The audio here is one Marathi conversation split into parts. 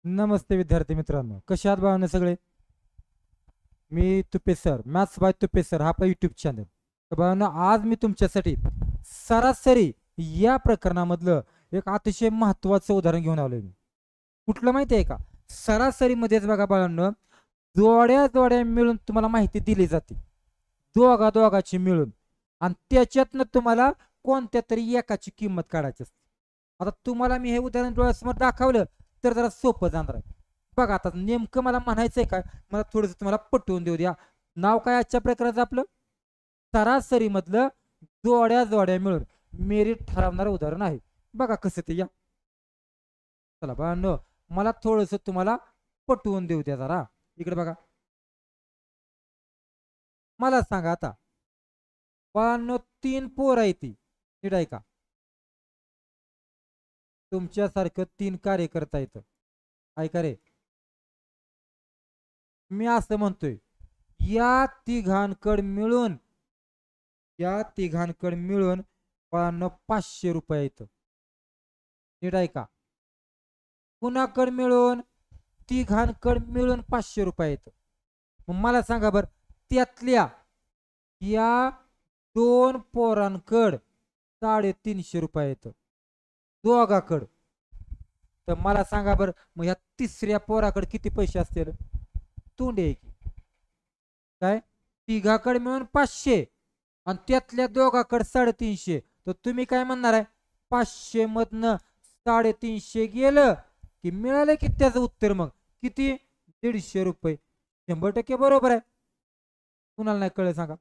नमस्ते विद्यार्थी मित्रांनो, कसे आहात बाळांनो सगळे? मी Tupe sir, maths by Tupe sir हा आपला युट्यूब चॅनल. तर बाळांनो, आज मी तुमच्यासाठी सरासरी या प्रकरणामधलं एक अतिशय महत्वाचं उदाहरण घेऊन आलोय मी. कुठलं माहिती आहे का? सरासरीमध्येच बघा बाळांनो, जोड्या जोड्या मिळून तुम्हाला माहिती दिली जाते, दोघा दोघाची मिळून, आणि त्याच्यातनं तुम्हाला कोणत्या तरी एकाची किंमत काढायची असते. आता तुम्हाला मी हे उदाहरण डोळ्यासमोर दाखवलं तर जरा सोपं जाणार आहे. बघा आता नेमकं मला म्हणायचंय काय, मला थोडंसं तुम्हाला पटवून देऊ द्या. नाव काय आजच्या प्रकाराचं आपलं? सरासरी मधलं जोड्या जोड्या मिळून मेरिट ठरवणारं उदाहरण आहे. बघा कसं ते या. चला बाळांनो, मला थोडस तुम्हाला पटवून देऊ द्या जरा. इकडे बघा, मला सांगा आता बाळांनो, 3 पोर आहे ती, नीट आहे का? तुमच्यासारखं 3 कार्यकर्ता येतं, ऐका रे. मी असं म्हणतोय, या तिघांकड मिळून बाळांनो 500 रुपये येतं, नीट आहे का? कुणाकड मिळून? तिघांकड मिळून 500 रुपये येतं. मग मला सांगा बर, त्यातल्या या 2 पोरांकड 350 रुपये येतं दोघाकड. तर मला सांगा बर, मग ह्या तिसऱ्या पोराकडे किती पैसे असतील? तोंड आहे की काय? तिघाकडे मिळून 500 आणि त्यातल्या दोघाकडे 350. तर तुम्ही काय म्हणणार आहे? 500 मधनं 350 गेलं की मिळालं की त्याचं उत्तर मग किती? 150 रुपये. 100% बरोबर आहे. कुणाला नाही कळलं सांगा?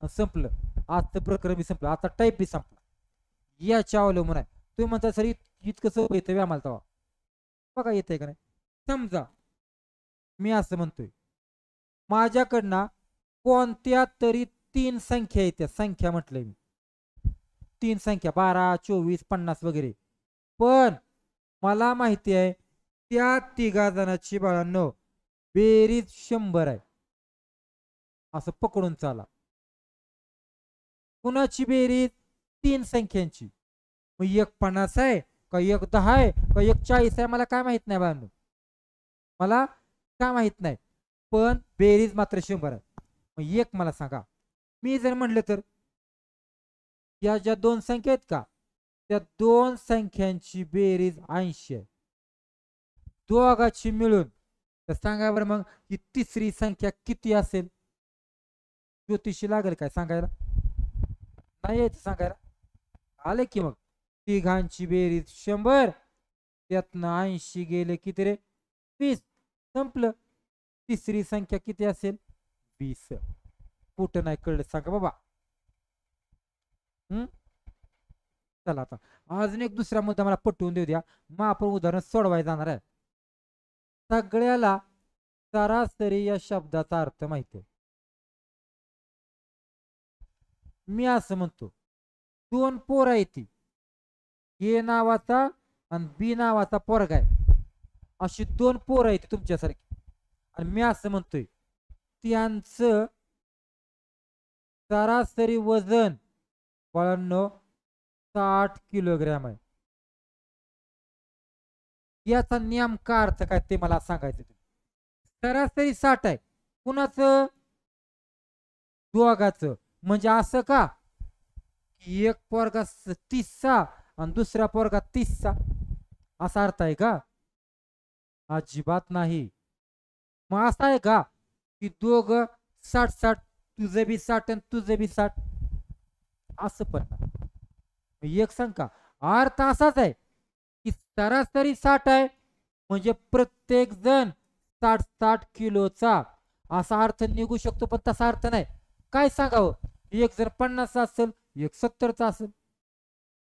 संपलं आजचं प्रकरण बी संपलं, आता टाईप बी संपला. याच्या अवलंबून आहे. तुम्ही म्हणता सर इतकं सोपं येतं आम्हाला तेव्हा. बघा येतंय का नाही. समजा मी असं म्हणतोय, माझ्याकडनं कोणत्या तरी 3 संख्या येत्या. संख्या म्हटलंय मी, 3 संख्या 12, 24, 50 वगैरे. पण मला माहिती आहे त्या तिघा जणांची बाळांनो बेरीज 100 आहे, असं पकडून चाला. कुणाची बेरीज? 3 संख्यांची. मग एक 50 आहे का, एक 10 आहे का, एक 40 आहे, मला काय माहित नाही बाळांनो, मला काय माहित नाही. पण बेरीज मात्र 100 आहे. मग एक मला सांगा, मी जर म्हटलं तर या ज्या 2 संख्या आहेत का, त्या 2 संख्यांची बेरीज 80 आहे दोघाची मिळून. तर सांगा बरं मग ही तिसरी संख्या किती असेल? ज्योतिषी लागेल काय सांगायला? नाही यायचं सांगायला? आले की मग, तिघांची बेरीज 100, त्यातनं 80 गेले किती रे? 20. संपलं. तिसरी संख्या किती असेल? 20. कुठं नाही कळलं सांगा बाबा. हम्म, चला आता अजून एक दुसरा मुद्दा मला पटवून देऊ द्या, मग आपण उदाहरण सोडवायला जाणार आहे. सगळ्याला सरासरी या शब्दाचा अर्थ माहिती आहे. मी असं म्हणतो, 2 पोरं आहे ती, ए नावाचा आणि बी नावाचा पोरगा आहे, अशी 2 पोरं आहेत तुमच्यासारखी. आणि मी असं म्हणतोय, त्यांचं सरासरी वजन बाळांनो 60 किलोग्रॅम आहे. याचा नेमका अर्थ काय ते मला सांगायचं. सरासरी 60 आहे, कुणाचं? दोघाचं. म्हणजे असं का की एक पोरगा 30चा आणि दुसरा पोरगा 30चा, असा अर्थ आहे का? अजिबात नाही. मग असं आहे का की दोघं 60-60, तुझं बी 60 आणि तुझं बी 60? असं पण एक सांग का, अर्थ असाच आहे की सरासरी 60 आहे म्हणजे प्रत्येक जण 60-60 किलोचा, असा अर्थ निघू शकतो. पण तसा अर्थ नाही. काय सांगावं? एक जण 50चा असेल, एक 70चा असेल,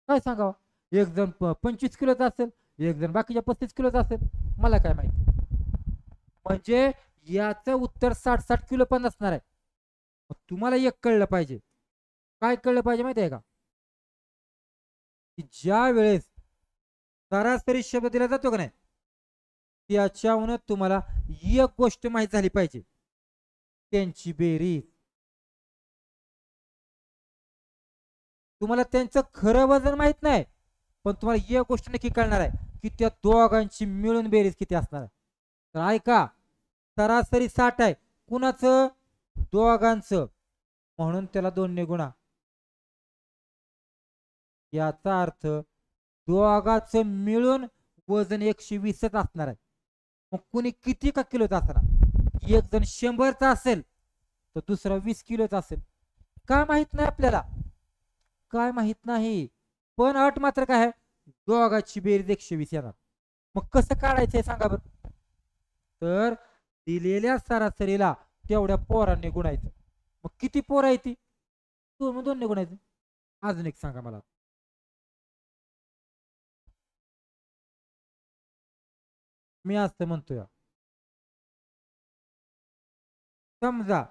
काय सांगावं? एक जण 25 किलोचा असेल, एक जण बाकीच्या 35 किलोचा असेल, मला काय माहिती. म्हणजे याचं उत्तर 60-60 किलो पण नसणार आहे. तुम्हाला एक कळलं पाहिजे. काय कळलं पाहिजे माहिती आहे का? की ज्या वेळेस सरासरी शब्द दिला जातो का नाही, त्याच्याहून तुम्हाला एक गोष्ट माहित झाली पाहिजे, त्यांची बेरीज. तुम्हाला त्यांचं खरं वजन माहित नाही, पण तुम्हाला एक गोष्ट नक्की कळणार आहे की त्या दोघांची मिळून बेरीज किती असणार आहे. तर ऐका, सरासरी 60 आहे. कुणाचं? दोघांचं. म्हणून त्याला 2 ने गुणा. याचा अर्थ दोघांचं मिळून वजन 120च असणार आहे. मग कुणी किती का किलोचा असणार? एक जण 100चा असेल तर दुसरा 20 किलोचा असेल. काय माहित नाही आपल्याला, काय माहित नाही. पण अट मात्र काय आहे? दोघांची बेरीज 120 येणार. मग कसं काढायचंय सांगा बरं. तर दिलेल्या सरासरीला तेवढ्या पोरांनी गुणायचं. मग किती पोरं आहे ती? 2 ने गुणायचं. अजून एक सांगा मला. मी असं म्हणतोय, समजा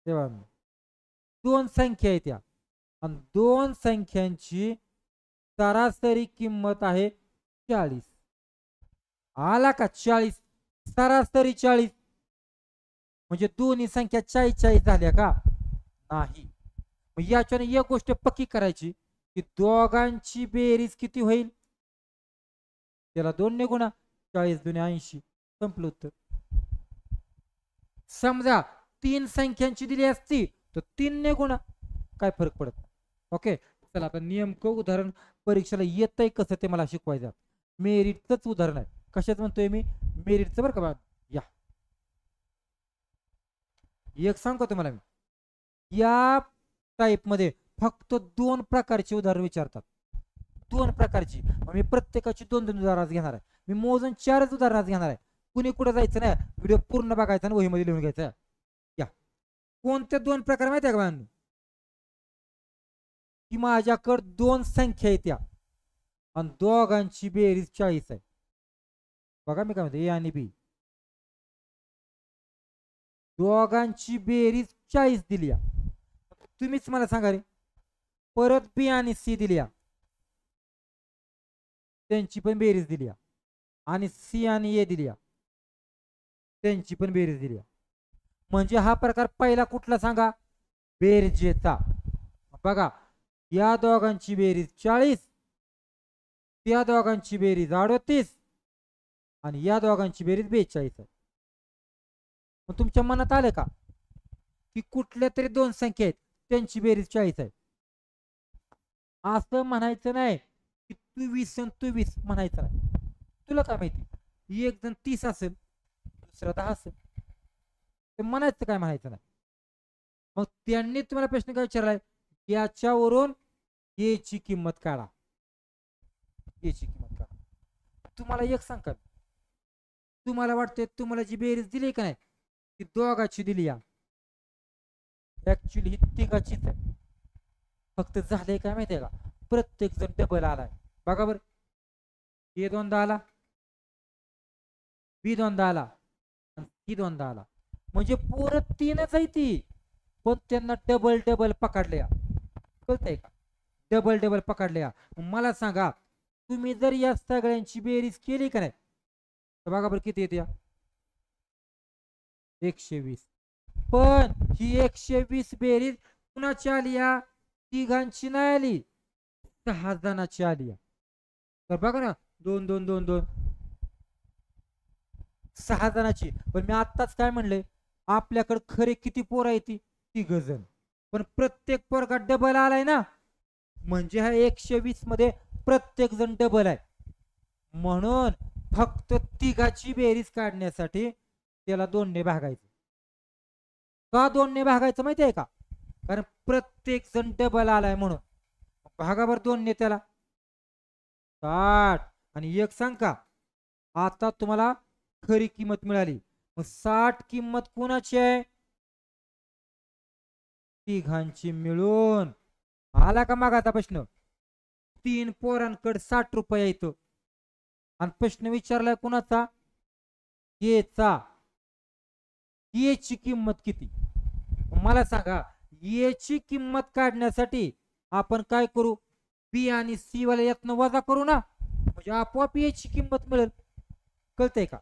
तेव्हा 2 संख्या आहेत त्या आणि 2 संख्यांची सरासरी किंमत आहे 40. आला का 40? सरासरी 40 म्हणजे दोन्ही संख्या 40 झाल्या का? नाही. मग याच्याने एक गोष्ट पक्की करायची की दोघांची बेरीज किती होईल? त्याला 2 ने गुणा. 40 दुने 80. संपलं उत्तर. समजा 3 संख्यांची दिली असती तर 3 ने गुणा. काय फरक पडत? ओके, चला आता नेमकं उदाहरण परीक्षेला येतंय कसं ते मला शिकवायचं. मेरिटच उदाहरण आहे. कशाच म्हणतोय मी? मेरिटचं बरं का. या एक सांगतो तुम्हाला मी, या टाईप मध्ये फक्त 2 प्रकारचे उदाहरण विचारतात. 2 प्रकारची. मी प्रत्येकाची 2-2 उदाहरण घेणार आहे. मी मोजून 4च उदाहरण घेणार आहे. कुणी कुठे जायचं नाही. व्हिडिओ पूर्ण बघायचा आणि वहीमध्ये लिहून घ्यायचं. या कोणते 2 प्रकार माहिती आहे का मला? की माझ्याकडे 2 संख्या येत्या आणि दोघांची बेरीज 40 आहे. बघा मी काय म्हणतो, ए आणि बी दोघांची बेरीज 40 दिली. तुम्हीच मला सांगा रे. परत बी आणि सी दिल्या, त्यांची पण बेरीज दिली. आणि सी आणि ए दिल्या, त्यांची पण बेरीज दिली. म्हणजे हा प्रकार पहिला कुठला सांगा? बेरजेचा. बघा, या दोघांची बेरीज 40, त्या दोघांची बेरीज 38 आणि या दोघांची बेरीज 42 आहे. मग तुमच्या मनात आलं का की कुठल्या तरी 2 संख्या आहेत त्यांची बेरीज 40 आहे? असं म्हणायचं नाही की तू 20 आणि तू 20 म्हणायचं नाही. तुला काय माहिती, एक जण 30 असेल दुसरा 10 असेल, ते म्हणायचं काय म्हणायचं नाही. मग त्यांनी तुम्हाला प्रश्न काय विचारलाय? याच्यावरून याची किंमत काढा. याची किंमत काढा. तुम्हाला एक सांगा, तुम्हाला वाटते तुम्हाला जी बेरीज दिली का नाही ती दोघाची दिली या, ऍक्च्युली ही तिघाचीच आहे. फक्त झालंय काय माहितीये का? प्रत्येक जण डबल आलाय. बघा बर, ए 2दा आला, बी 2दा आला आणि ही 2दा आला. म्हणजे पोरं 3च आहे ती, पण त्यांना डबल डबल पकडल्या. कळतंय का? डबल डबल पकडल्या. मला सांगा, तुम्ही जर या सगळ्यांची बेरीज केली का नाही तर बघा बरं किती येते? 120. पण ही 120 बेरीज कुणाची आली? या तिघांची नाही आली, 6 जणांची आली. तर बघा ना, 2 2 2 2 6 जणांची. पण मी आत्ताच काय म्हणले, आपल्याकडे खरे किती पोरं आहे? ती 3 जण. पण प्रत्येक पोरगा डबल आलाय ना, म्हणजे हा 120 मध्ये प्रत्येक जण डबल आहे. म्हणून फक्त तिघाची बेरीज काढण्यासाठी त्याला 2 ने भागायचं. का 2 ने भागायचं माहिती आहे का? कारण प्रत्येक जण डबल आलाय म्हणून. भागावर 2 ने त्याला 60. आणि एक सांग का, आता तुम्हाला खरी किंमत मिळाली. मग 60 किंमत कोणाची आहे? तिघांची मिळून. आला का मागाचा प्रश्न? 3 पोरांकडे 60 रुपये येतो आणि प्रश्न विचारलाय कुणाचा? येचा. येची किंमत किती? मला सांगा, येची किंमत काढण्यासाठी आपण काय करू? बी आणि सी वाले यातनं वजा करू ना, म्हणजे आपोआप येची किंमत मिळेल. कळतंय का?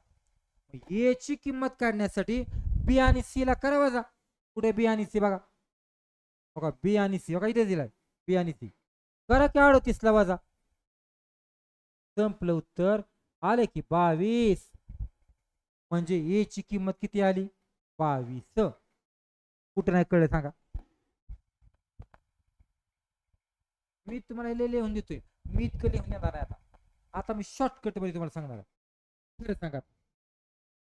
येची किंमत काढण्यासाठी बी आणि सी ला करा वजा. कुठे बी आणि सी? बघा बघा, बी आणि सी बघा इथे दिलाय, बी आणि सी. करा की 38 ला वजा. संपलं उत्तर. आले की 22. म्हणजे ए ची किंमत किती आली? 22. कुठं नाही कळलं सांगा. मी तुम्हाला लिहून देतोय. मी इतकं लिहून देणार आहे आता. आता मी शॉर्टकट मध्ये तुम्हाला सांगणार आहे. खरं सांगा,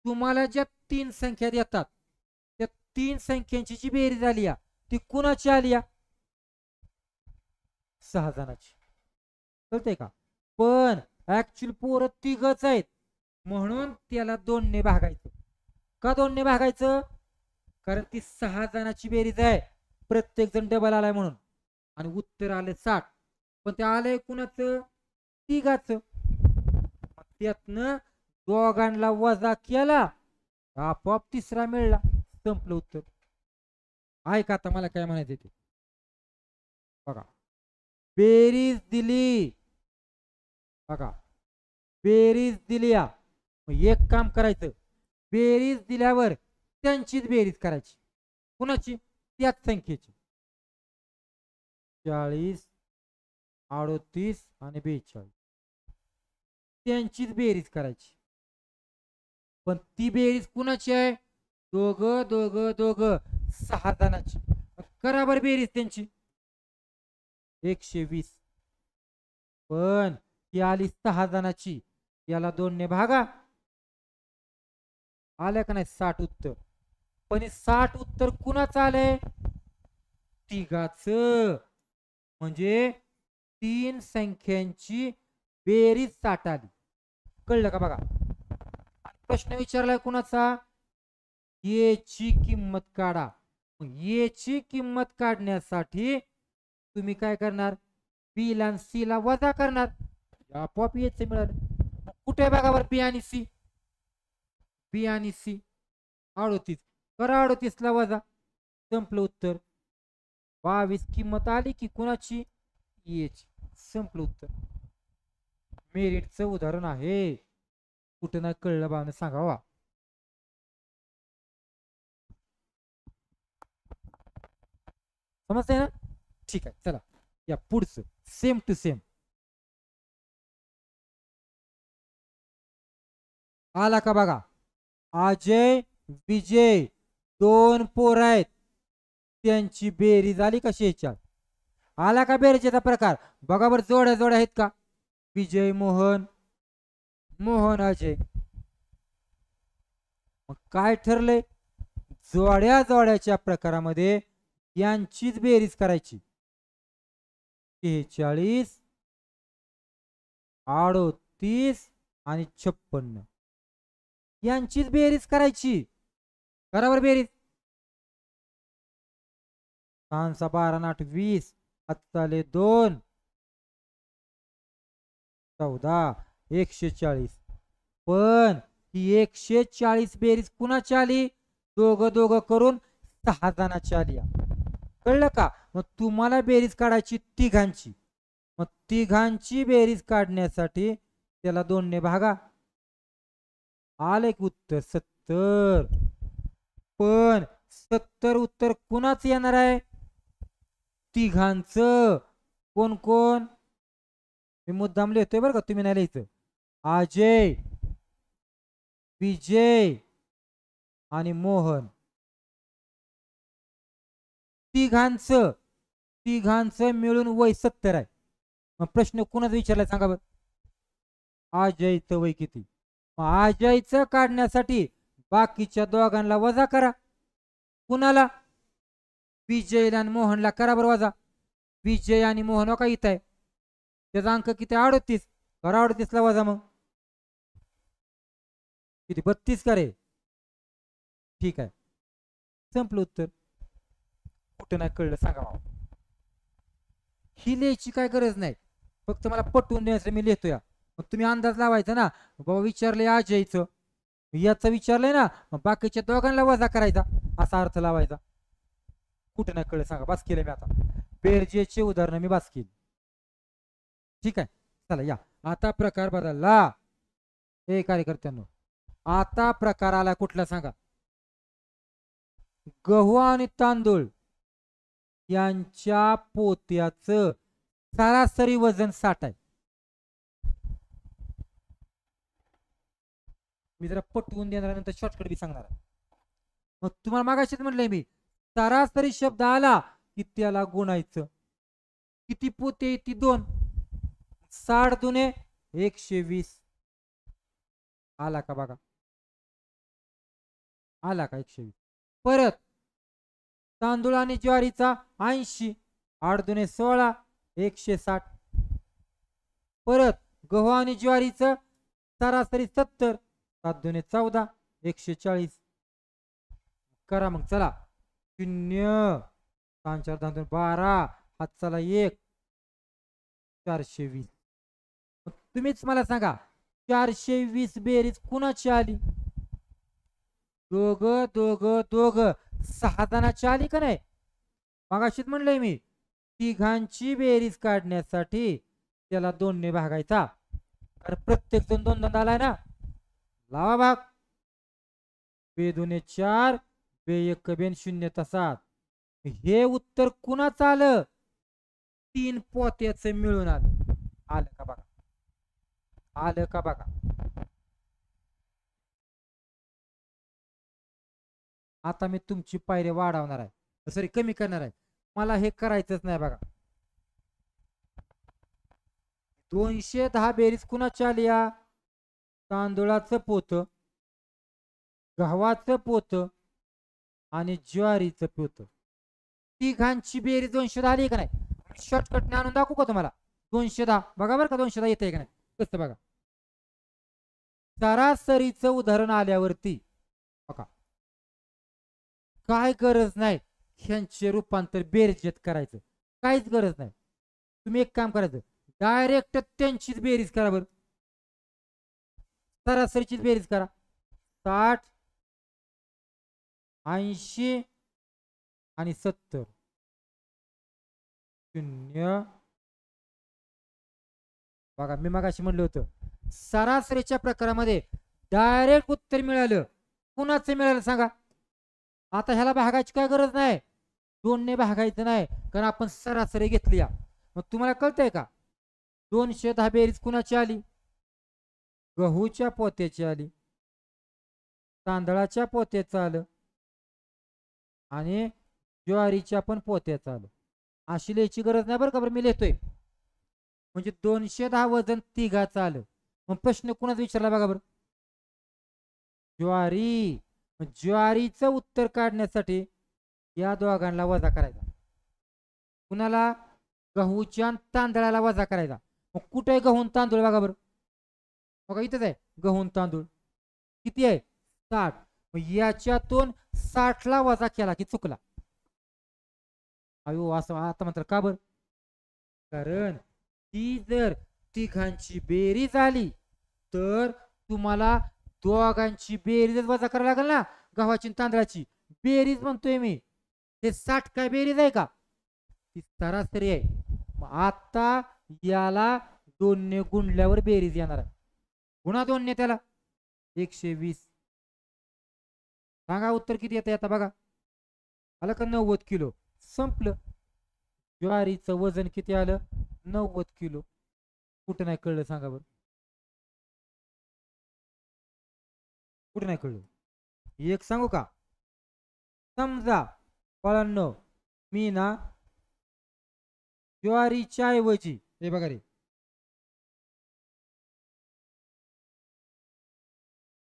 तुम्हाला ज्या 3 संख्या देतात त्या 3 संख्यांची जी बेरीज आली ती कुणाची आली? 6 जणांची. कळतंय का? पण ऍक्च्युअल पोरं तिघच आहेत म्हणून त्याला 2 ने भागायचं. का 2 ने भागायचं? कारण ती 6 जणांची बेरीज आहे, प्रत्येक जण डबल आलाय म्हणून, आणि उत्तर आले 60. पण ते आलंय कुणाचं? तिघाचं. त्यातनं दोघांना वजा केला, आपोआप तिसरा मिळला. संपलं उत्तर. आहे का आता मला काय म्हणायचं ते? बघा, बेरीज दिली. बघा, बेरीज दिल्या. एक काम करायचं, बेरीज दिल्यावर त्यांचीच बेरीज करायची. कुणाची? त्याच संख्येची. 40, 38 आणि 42 त्यांचीच बेरीज करायची. पण ती बेरीज कुणाची आहे? दोघं दोघं दोघं 6 जणांची. करा बरं बेरीज त्यांची. 120. पण ती आली 6 जणांची, याला 2 ने भागा. आल्या का नाही 60 उत्तर? पण 60 उत्तर कुणाचं आलंय? तिघाच. म्हणजे 3 संख्यांची बेरीज 60 आली. कळलं का? बघा, प्रश्न विचारलाय कुणाचा? ए ची किंमत काढा. ए ची किंमत काढण्यासाठी तुम्ही काय करणार? बी ला आणि सी ला वजा करणार, आपोआप एच मिळालं. कुठे बघा बरं बी आणि सी? बी आणि सी 38. करा 38 ला वजा. संपलं उत्तर. 22 किंमत आली की कुणाची? ए ची. संपलं उत्तर. मेरिटचं उदाहरण आहे. कुठं नाही कळलं बाने सांगावा. समजतंय ना? ठीक आहे, चला या पुढचं सेम टू सेम. आला का? बघा, अजय विजय 2 पोर आहेत, त्यांची बेरीज आली का 46? आला का बेरीजचा प्रकार? बघा बरं, जोड्या जोड्या आहेत का? विजय मोहन, मोहन अजय. मग काय ठरलंय? जोड्या जोड्याच्या प्रकारामध्ये यांचीच बेरीज करायची. 43, 38 आणि 56 यांचीच बेरीज करायची. बरोबर बेरीज. 6 12 8 20 हाताले 2 14 140. पण ही 140 बेरीज कुणाची आली? दोघं दोघं करून 6 जणांची आली. कळलं का? मग तुम्हाला बेरीज काढायची तिघांची. मग तिघांची बेरीज काढण्यासाठी त्याला 2 ने भागा. आले की उत्तर 70. पण 70 उत्तर कुणाच येणार आहे? तिघांचं. कोण कोण? मी मुद्दाम लिहितोय बरं का, तुम्ही नाही लिहायचं. अजय, विजय आणि मोहन. तिघांचं तिघांचं मिळून वय 70 आहे. मग प्रश्न कुणाचा विचारलाय सांगा बरं? अजयचं वय किती? अजयचं काढण्यासाठी बाकीच्या दोघांना वजा करा. कुणाला? विजयला आणि मोहनला करा बरं वजा. विजय आणि मोहन का इथं आहे, त्याचा अंक किती? 38. करा 38 ला वजा. मग किती? 32 करे. ठीक आहे, संपलं उत्तर. कुठं नाही कळलं सांगा मला. ही लिहायची काय गरज नाही, फक्त मला पटवून द्यायचं मी लिहितो या. मग तुम्ही अंदाज लावायचा ना, बाबा विचारलंय अजयचं, याचं विचारलंय ना, मग बाकीच्या दोघांना वजा करायचा, असा अर्थ लावायचा. कुठं नाही कळलं सांगा. बस केलं मी आता. बेरजेचे उदाहरण मी बस केली. ठीक आहे, चला या. आता प्रकार बदलला. हे कार्यकर्त्यांनो, आता प्रकार आला कुठला सांगा? गहू आणि तांदूळ यांच्या पोत्याचं सरासरी वजन 60 आहे. मी जरा पटवून देणार नंतर शॉर्टकट बी सांगणार. मग तुम्हाला मागाशीच म्हणलंय मी, सरासरी शब्द आला की त्याला गुणायचं. किती पोते ती 2, 60 दुने 120. आला का बघा, आला का 120. परत तांदूळ आणि ज्वारीचा 80, 8 दुने 16 160. परत गहू आणि ज्वारीचं सरासरी 70, 7 दुने 14 140. करा मग चला. 0 5 4 10 12, हात चला 1, 420. तुम्हीच मला सांगा 420 बेरीज कुणाची आली? दोघ दोघ दोघ 6 जणांची आली का नाही? मगाशीच म्हणलंय मी, तिघांची बेरीज काढण्यासाठी त्याला 2 ने भागायचा. कारण प्रत्येक जण 2 2 आलाय ना. लावा भाग. बे 2 4, बे 1 बेन 0 7. हे उत्तर कुणाचं आलं? 3 पोत्याचं मिळून आलं. आलं का बघा, आलं का बघा. आता मी तुमची पायरी वाढवणार आहे, सॉरी कमी करणार आहे. मला हे करायचंच नाही बघा. 210 बेरीज कुणाची आली? तांदूळाचं पोत, गव्हाचं पोत आणि ज्वारीचं पोत. तिघांची बेरीज 210 आली का नाही? शॉर्टकट आणून दाखवू का तुम्हाला? 210 बघा बरं का, 210 येते का नाही कसं बघा. सरासरीचं उदाहरण आल्यावरती बघा, काय गरज नाही ह्यांचे रूपांतर बेरजेत करायचं, काहीच गरज नाही. तुम्ही एक काम करायचं, डायरेक्ट त्यांचीच बेरीज करा बरं. सरासरीचीच बेरीज करा. 60 80 आणि 70. 0. बघा मी मगाशी म्हणलं होतं, सरासरीच्या प्रकारामध्ये डायरेक्ट उत्तर मिळालं. कुणाचं मिळालं सांगा? आता ह्याला भागायची काय गरज नाही, 2 ने भागायचं नाही, कारण आपण सरासरी घेतली. मग तुम्हाला कळतंय का? 210 बेरीज कुणाची आली? गहूच्या पोत्याची आली, तांदळाच्या पोत्याचं आलं आणि ज्वारीच्या पण पोत्याचं आलं. अशी लिहायची गरज नाही बरं का. बरं मी लिहितोय म्हणजे 210 वजन तिघाचं आलं. मग प्रश्न कुणाचा विचारला बघा बरं? ज्वारी. ज्वारीचं उत्तर काढण्यासाठी या दोघांना वजा करायचा. कुणाला? गहूच्या तांदळाला वजा करायचा. मग कुठे आहे गहून तांदूळ बघा बरं. बघा इथंच आहे गहून तांदूळ. किती आहे? 60. मग याच्यातून 60 ला वजा केला की चुकला. अयो असं आता म्हणतात का बरं? कारण ती जर तिघांची बेरीज आली तर तुम्हाला दोघांची बेरीज वजा करायला लागेल ना. गव्हाची तांदळाची बेरीज म्हणतोय मी, ते 60 काय बेरीज आहे का? ती सरासरी आहे. मग आता याला 2 ने गुणल्यावर बेरीज येणार आहे. गुणा 2 ने त्याला 120. सांगा उत्तर किती येतं आता बघा. आलं का? 90 किलो. संपलं. ज्वारीचं वजन किती आलं? 90 किलो. कुठं नाही कळलं सांगा बरं? कुठे नाही कळलं? एक सांगू का? समजा बाळांनो, मी ना ज्वारीच्या ऐवजी हे बघा रे,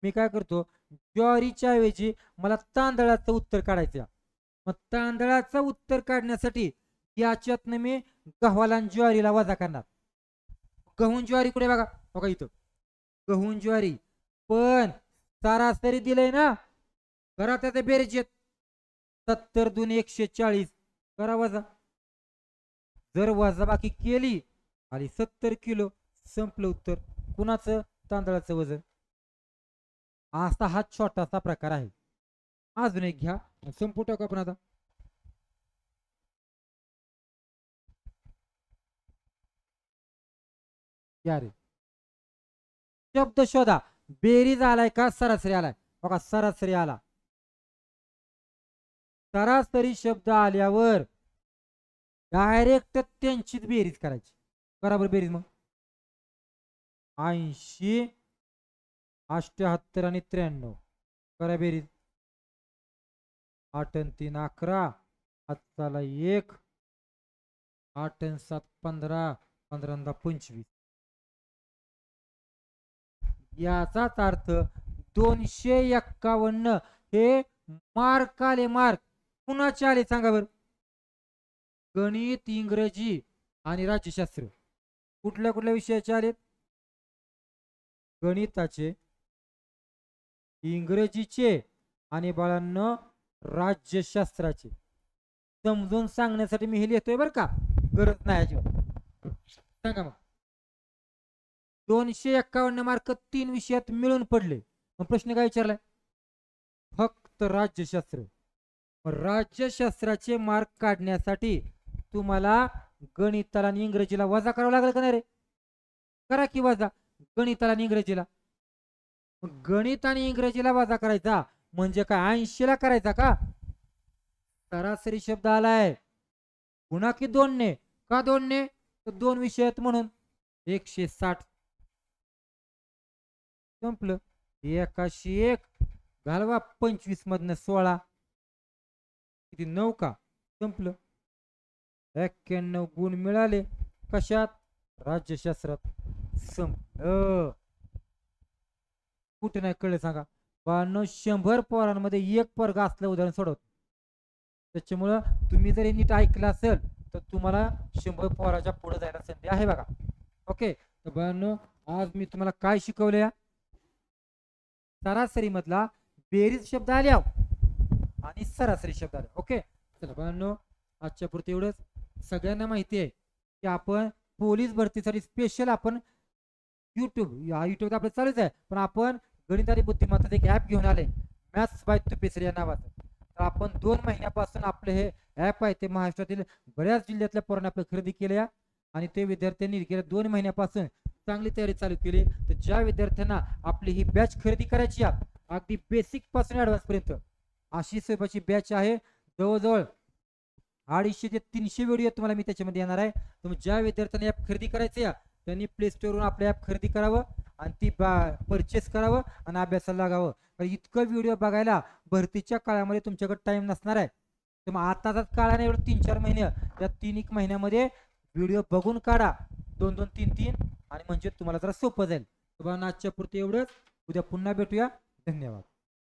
मी काय करतो, ज्वारीच्या ऐवजी मला तांदळाचं उत्तर काढायचं. मग तांदळाचं उत्तर काढण्यासाठी याच्यातनं मी गव्हाला आणि ज्वारीला वजा करणार. गहून ज्वारी कुठे बघा, बघा इथं गहून ज्वारी. पण सरासरी दिलंय ना, करा त्याचे बेरीज. 70 दुने 140 करा वजा. जर वजा बाकी केली आली 70 किलो. संपलं उत्तर. कुणाचं? तांदळाचं वजन. असा हा छोटासा प्रकार आहे. अजून एक घ्या, संपू टाकू आपण आता. या रे, शब्द शोधा. बेरीज आलाय का सरासरी आलाय? बघा सरासरी आला. सरासरी शब्द आल्यावर डायरेक्ट त्यांचीच बेरीज करायची. बरोबर बेरीज. मग 80 78 आणि 93 करा बेरीज. 8 आणि 3 11, हाताला 1, 8 आणि 7 15, 15 आणि 10 25. याचाच अर्थ 251 हे मार्क आले. मार्क कुणाचे आले सांगा बरं? गणित, इंग्रजी आणि राज्यशास्त्र. कुठल्या कुठल्या विषयाचे आलेत? गणिताचे, इंग्रजीचे आणि बाळांनो राज्यशास्त्राचे. समजून सांगण्यासाठी मी हे लिहितोय बरं का, गरज नाही अजिबात. सांगा मग 251 मार्क 3 विषयात मिळून पडले. मग प्रश्न काय विचारलाय? फक्त राज्यशास्त्र. राज्यशास्त्राचे मार्क काढण्यासाठी तुम्हाला गणिताला आणि इंग्रजीला वजा करावं लागेल का नाही रे? करा की वजा गणिताला आणि इंग्रजीला. गणित आणि इंग्रजीला वजा करायचा म्हणजे काय 80 करायचा का? सरासरी शब्द आलाय गुणा की 2 ने. का 2 ने? तर 2 विषय आहेत म्हणून 160. संपलं. 81 घालवा 25 मधनं 16 किती 9 का? संपलं. 91 गुण मिळाले. कशात? राज्यशास्त्रात. कुठे नाही कळलं सांगा? 100 पोरांमध्ये 1 पोरग असलं उदाहरण सोडवत. त्याच्यामुळं तुम्ही जरी नीट ऐकलं असेल तर तुम्हाला 100 पोराच्या पुढे जायला संधी आहे बघा. ओके, तर बाळांनो आज मी तुम्हाला काय शिकवले? सरासरी मधला बेरीज शब्द आले आणि सरासरी शब्द आले. ओके, चला बाळांनो आजच्या पुरते एवढंच. सगळ्यांना माहिती आहे की आपण पोलीस भरतीसाठी स्पेशल आपण युट्यूब आपलं चालूच आहे, पण आपण गणित आणि बुद्धिमत्ता एक ऍप घेऊन आले, मॅथ्स बाय तुपेसर या नावाचं. तर आपण 2 महिन्यापासून आपले हे ऍप आहे ते महाराष्ट्रातील बऱ्याच जिल्ह्यातल्या पोरांनी आपलं खरेदी केल्या आणि ते विद्यार्थ्यांनी गेल्या 2 महिन्यापासून चांगली तयारी चालू केली. तर ज्या विद्यार्थ्यांना आपली ही बॅच खरेदी करायची आहे अगदी बेसिक पासून ऍडव्हान्स पर्यंत अशी स्वरूपाची बॅच आहे. जवळजवळ 250 ते 300 व्हिडिओ तुम्हाला मी त्याच्यामध्ये येणार आहे. तुम्ही ज्या विद्यार्थ्यांनी ऍप खरेदी करायचे त्यांनी प्ले स्टोअरवरून आपलं ऍप खरेदी करावं आणि ती परचेस करावं आणि अभ्यासाला लागावं. कारण इतकं व्हिडिओ बघायला भरतीच्या काळामध्ये तुमच्याकडे टाइम नसणार आहे. तर मग आताचाच काळा नाही, एवढं 3-4 महिने, या 3-1 महिन्यामध्ये व्हिडिओ बघून काढा 2-2, 3-3 आणि म्हणजे तुम्हाला जरा सोपं जाईल. तर आजच्या पुरते एवढंच. उद्या पुन्हा भेटूया. धन्यवाद.